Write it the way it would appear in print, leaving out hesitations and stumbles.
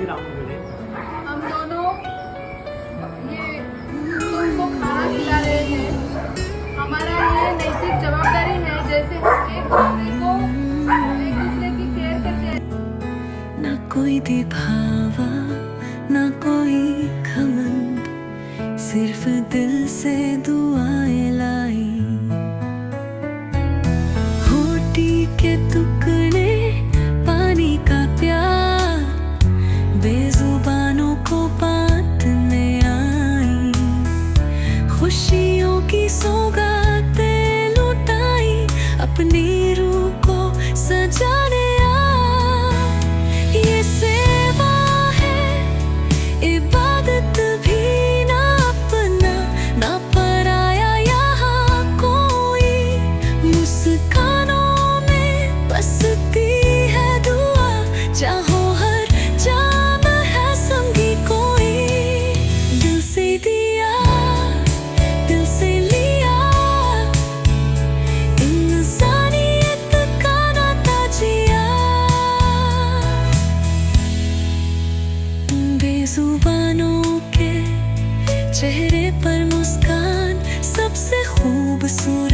भी रामू मिले। हम दोनों ये तुमको खाना खिला रहे हैं। हमारा ये नैतिक जवाबदारी है, जैसे हम एक दूसरे की केयर करते हैं। ना कोई दिखावा ना कोई घमंड, सिर्फ दिल से दुआएं लाई। होठी के टुकड़े पानी का प्यार, बेजुबानों को बांटने आई। खुशियों की सौगातें लुटाई, अपनी रूह को सजाने आई। ये सेवा है, इबादत भी ना अपना ना पराया, यहाँ कोई मुस्कानों में बसती है दुआ। चाहो हर जाम है संगी कोई, दिल से दिया दिल से लिया, इंसानियत का नाता जिया। बेजुबानों के चेहरे पर मुस्कान सबसे खूबसूरत